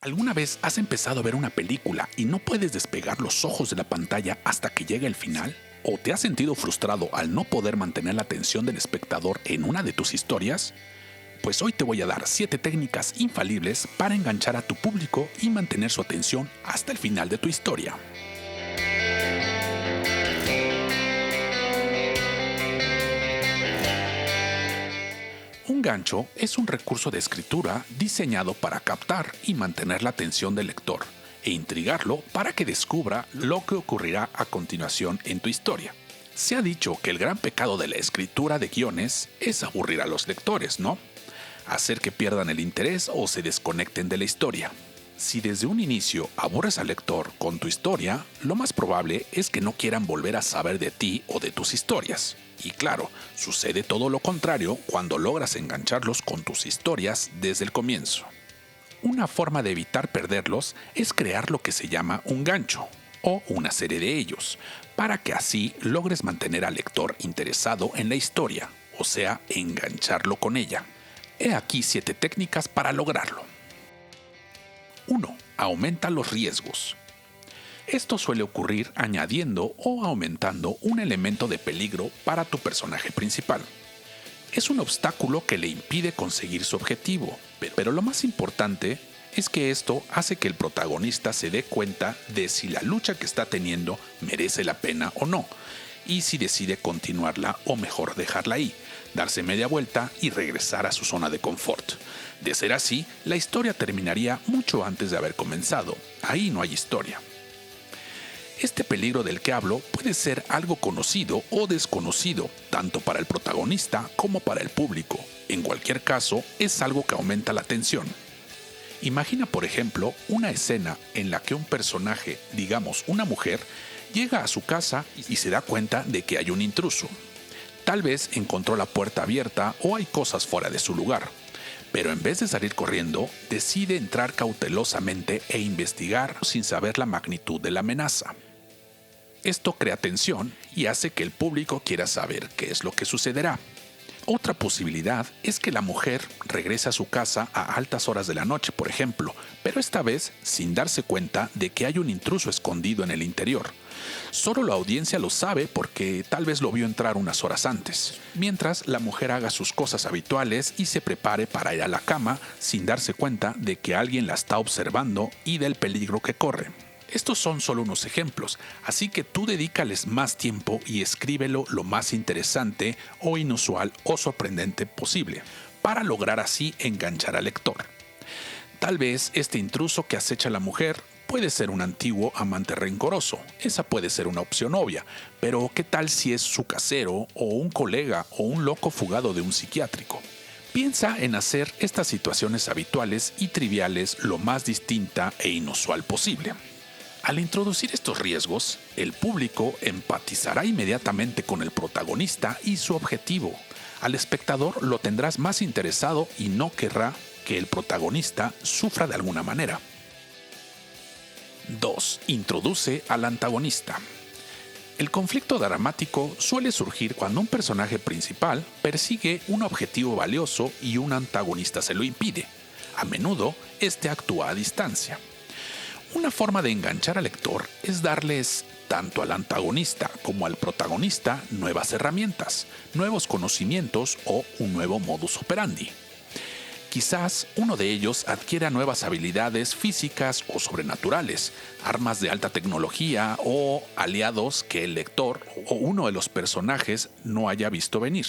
¿Alguna vez has empezado a ver una película y no puedes despegar los ojos de la pantalla hasta que llegue el final? ¿O te has sentido frustrado al no poder mantener la atención del espectador en una de tus historias? Pues hoy te voy a dar 7 técnicas infalibles para enganchar a tu público y mantener su atención hasta el final de tu historia. Un gancho es un recurso de escritura diseñado para captar y mantener la atención del lector e intrigarlo para que descubra lo que ocurrirá a continuación en tu historia. Se ha dicho que el gran pecado de la escritura de guiones es aburrir a los lectores, ¿no? Hacer que pierdan el interés o se desconecten de la historia. Si desde un inicio aburres al lector con tu historia, lo más probable es que no quieran volver a saber de ti o de tus historias. Y claro, sucede todo lo contrario cuando logras engancharlos con tus historias desde el comienzo. Una forma de evitar perderlos es crear lo que se llama un gancho, o una serie de ellos, para que así logres mantener al lector interesado en la historia, o sea, engancharlo con ella. He aquí 7 técnicas para lograrlo. 1. Aumenta los riesgos. Esto suele ocurrir añadiendo o aumentando un elemento de peligro para tu personaje principal. Es un obstáculo que le impide conseguir su objetivo, pero lo más importante es que esto hace que el protagonista se dé cuenta de si la lucha que está teniendo merece la pena o no, y si decide continuarla o mejor dejarla ahí, darse media vuelta y regresar a su zona de confort. De ser así, la historia terminaría mucho antes de haber comenzado. Ahí no hay historia. Este peligro del que hablo puede ser algo conocido o desconocido, tanto para el protagonista como para el público. En cualquier caso, es algo que aumenta la tensión. Imagina, por ejemplo, una escena en la que un personaje, digamos una mujer, llega a su casa y se da cuenta de que hay un intruso. Tal vez encontró la puerta abierta o hay cosas fuera de su lugar. Pero en vez de salir corriendo, decide entrar cautelosamente e investigar sin saber la magnitud de la amenaza. Esto crea tensión y hace que el público quiera saber qué es lo que sucederá. Otra posibilidad es que la mujer regrese a su casa a altas horas de la noche, por ejemplo, pero esta vez sin darse cuenta de que hay un intruso escondido en el interior. Solo la audiencia lo sabe porque tal vez lo vio entrar unas horas antes, mientras la mujer haga sus cosas habituales y se prepare para ir a la cama sin darse cuenta de que alguien la está observando y del peligro que corre. Estos son solo unos ejemplos, así que tú dedícales más tiempo y escríbelo lo más interesante o inusual o sorprendente posible, para lograr así enganchar al lector. Tal vez este intruso que acecha a la mujer puede ser un antiguo amante rencoroso, esa puede ser una opción obvia, pero ¿qué tal si es su casero o un colega o un loco fugado de un psiquiátrico? Piensa en hacer estas situaciones habituales y triviales lo más distinta e inusual posible. Al introducir estos riesgos, el público empatizará inmediatamente con el protagonista y su objetivo. Al espectador lo tendrás más interesado y no querrá que el protagonista sufra de alguna manera. 2. Introduce al antagonista. El conflicto dramático suele surgir cuando un personaje principal persigue un objetivo valioso y un antagonista se lo impide. A menudo, este actúa a distancia. Una forma de enganchar al lector es darles, tanto al antagonista como al protagonista, nuevas herramientas, nuevos conocimientos o un nuevo modus operandi. Quizás uno de ellos adquiera nuevas habilidades físicas o sobrenaturales, armas de alta tecnología o aliados que el lector o uno de los personajes no haya visto venir.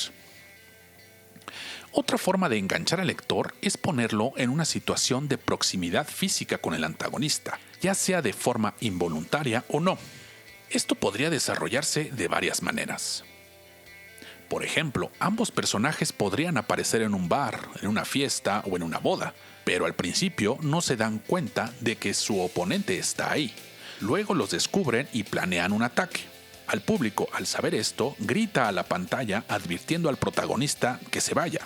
Otra forma de enganchar al lector es ponerlo en una situación de proximidad física con el antagonista, ya sea de forma involuntaria o no. Esto podría desarrollarse de varias maneras. Por ejemplo, ambos personajes podrían aparecer en un bar, en una fiesta o en una boda, pero al principio no se dan cuenta de que su oponente está ahí. Luego los descubren y planean un ataque. Al público, al saber esto, grita a la pantalla advirtiendo al protagonista que se vaya.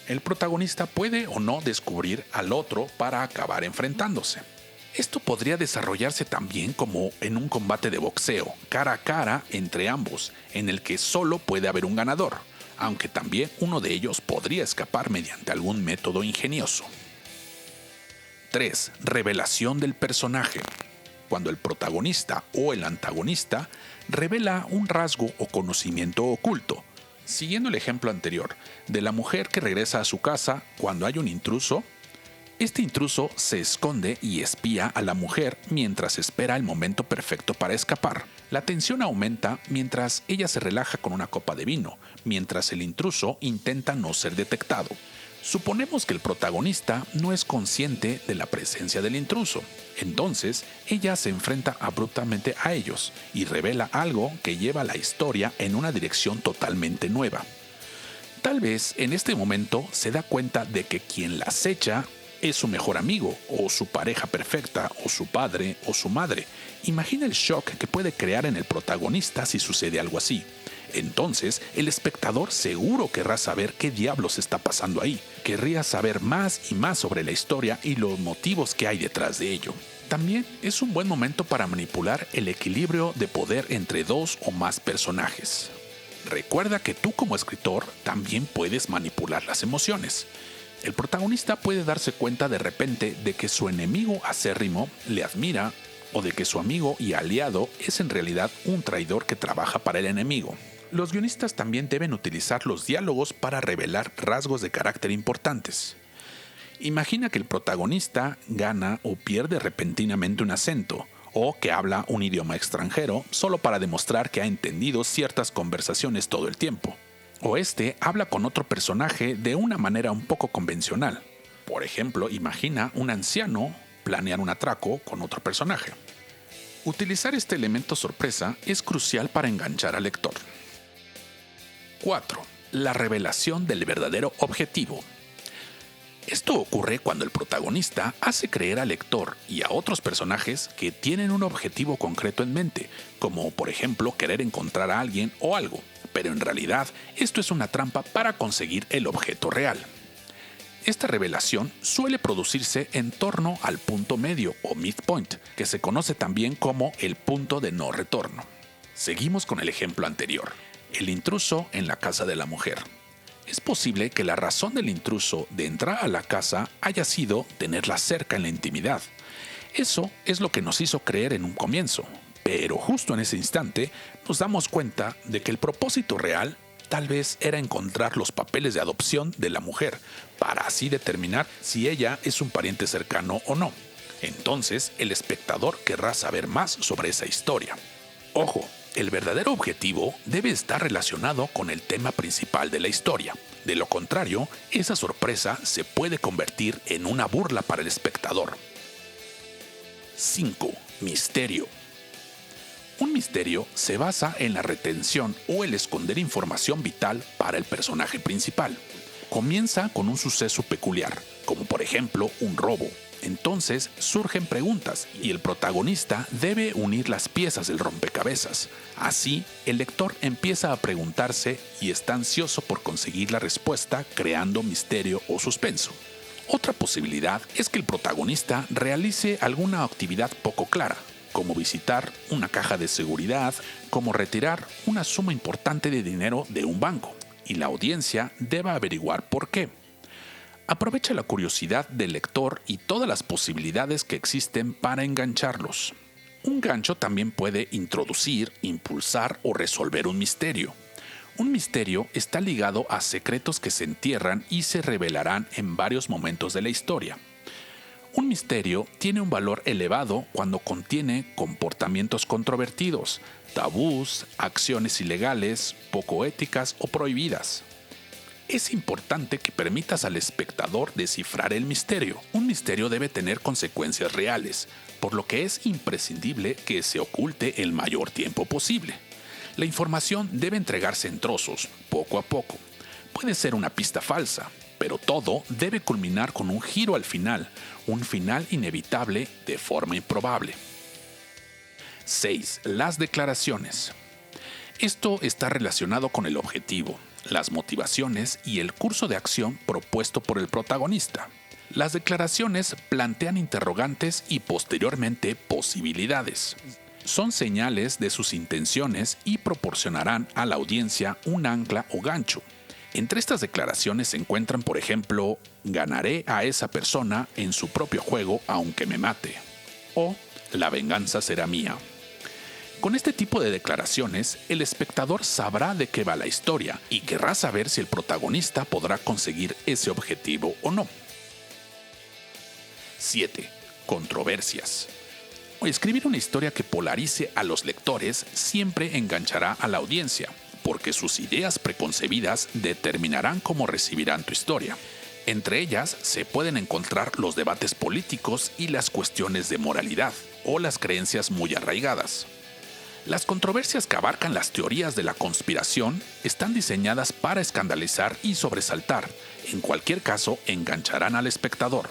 El protagonista puede o no descubrir al otro para acabar enfrentándose. Esto podría desarrollarse también como en un combate de boxeo, cara a cara entre ambos, en el que solo puede haber un ganador, aunque también uno de ellos podría escapar mediante algún método ingenioso. 3. Revelación del personaje. Cuando el protagonista o el antagonista revela un rasgo o conocimiento oculto. Siguiendo el ejemplo anterior de la mujer que regresa a su casa cuando hay un intruso, este intruso se esconde y espía a la mujer mientras espera el momento perfecto para escapar. La tensión aumenta mientras ella se relaja con una copa de vino, mientras el intruso intenta no ser detectado. Suponemos que el protagonista no es consciente de la presencia del intruso. Entonces, ella se enfrenta abruptamente a ellos y revela algo que lleva la historia en una dirección totalmente nueva. Tal vez en este momento se da cuenta de que quien la acecha es su mejor amigo, o su pareja perfecta, o su padre, o su madre. Imagina el shock que puede crear en el protagonista si sucede algo así. Entonces, el espectador seguro querrá saber qué diablos está pasando ahí. Querría saber más y más sobre la historia y los motivos que hay detrás de ello. También es un buen momento para manipular el equilibrio de poder entre dos o más personajes. Recuerda que tú como escritor también puedes manipular las emociones. El protagonista puede darse cuenta de repente de que su enemigo acérrimo le admira o de que su amigo y aliado es en realidad un traidor que trabaja para el enemigo. Los guionistas también deben utilizar los diálogos para revelar rasgos de carácter importantes. Imagina que el protagonista gana o pierde repentinamente un acento, o que habla un idioma extranjero solo para demostrar que ha entendido ciertas conversaciones todo el tiempo. O habla con otro personaje de una manera un poco convencional. Por ejemplo, imagina un anciano planear un atraco con otro personaje. Utilizar este elemento sorpresa es crucial para enganchar al lector. 4. La revelación del verdadero objetivo. Esto ocurre cuando el protagonista hace creer al lector y a otros personajes que tienen un objetivo concreto en mente, como por ejemplo querer encontrar a alguien o algo, pero en realidad esto es una trampa para conseguir el objeto real. Esta revelación suele producirse en torno al punto medio o midpoint, que se conoce también como el punto de no retorno. Seguimos con el ejemplo anterior, el intruso en la casa de la mujer. Es posible que la razón del intruso de entrar a la casa haya sido tenerla cerca en la intimidad. Eso es lo que nos hizo creer en un comienzo, pero justo en ese instante nos damos cuenta de que el propósito real tal vez era encontrar los papeles de adopción de la mujer, para así determinar si ella es un pariente cercano o no. Entonces, el espectador querrá saber más sobre esa historia. Ojo, el verdadero objetivo debe estar relacionado con el tema principal de la historia. De lo contrario, esa sorpresa se puede convertir en una burla para el espectador. 5. Misterio. Un misterio se basa en la retención o el esconder información vital para el personaje principal. Comienza con un suceso peculiar, como por ejemplo un robo. Entonces surgen preguntas y el protagonista debe unir las piezas del rompecabezas. Así, el lector empieza a preguntarse y está ansioso por conseguir la respuesta, creando misterio o suspenso. Otra posibilidad es que el protagonista realice alguna actividad poco clara, como visitar una caja de seguridad, como retirar una suma importante de dinero de un banco, y la audiencia deba averiguar por qué. Aprovecha la curiosidad del lector y todas las posibilidades que existen para engancharlos. Un gancho también puede introducir, impulsar o resolver un misterio. Un misterio está ligado a secretos que se entierran y se revelarán en varios momentos de la historia. Un misterio tiene un valor elevado cuando contiene comportamientos controvertidos, tabús, acciones ilegales, poco éticas o prohibidas. Es importante que permitas al espectador descifrar el misterio. Un misterio debe tener consecuencias reales, por lo que es imprescindible que se oculte el mayor tiempo posible. La información debe entregarse en trozos, poco a poco. Puede ser una pista falsa, pero todo debe culminar con un giro al final, un final inevitable de forma improbable. 6. Las declaraciones. Esto está relacionado con el objetivo, las motivaciones y el curso de acción propuesto por el protagonista. Las declaraciones plantean interrogantes y posteriormente posibilidades. Son señales de sus intenciones y proporcionarán a la audiencia un ancla o gancho. Entre estas declaraciones se encuentran, por ejemplo, ganaré a esa persona en su propio juego aunque me mate, o la venganza será mía. Con este tipo de declaraciones, el espectador sabrá de qué va la historia y querrá saber si el protagonista podrá conseguir ese objetivo o no. 7. Controversias. Escribir una historia que polarice a los lectores siempre enganchará a la audiencia, porque sus ideas preconcebidas determinarán cómo recibirán tu historia. Entre ellas se pueden encontrar los debates políticos y las cuestiones de moralidad, o las creencias muy arraigadas. Las controversias que abarcan las teorías de la conspiración están diseñadas para escandalizar y sobresaltar. En cualquier caso, engancharán al espectador.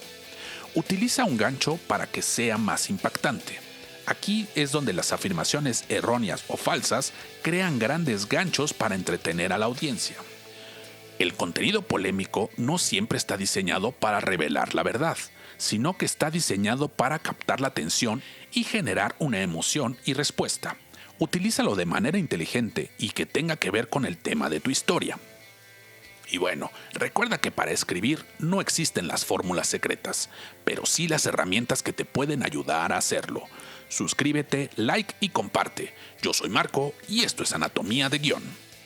Utiliza un gancho para que sea más impactante. Aquí es donde las afirmaciones erróneas o falsas crean grandes ganchos para entretener a la audiencia. El contenido polémico no siempre está diseñado para revelar la verdad, sino que está diseñado para captar la atención y generar una emoción y respuesta. Utilízalo de manera inteligente y que tenga que ver con el tema de tu historia. Y bueno, recuerda que para escribir no existen las fórmulas secretas, pero sí las herramientas que te pueden ayudar a hacerlo. Suscríbete, like y comparte. Yo soy Marco y esto es Anatomía de Guión.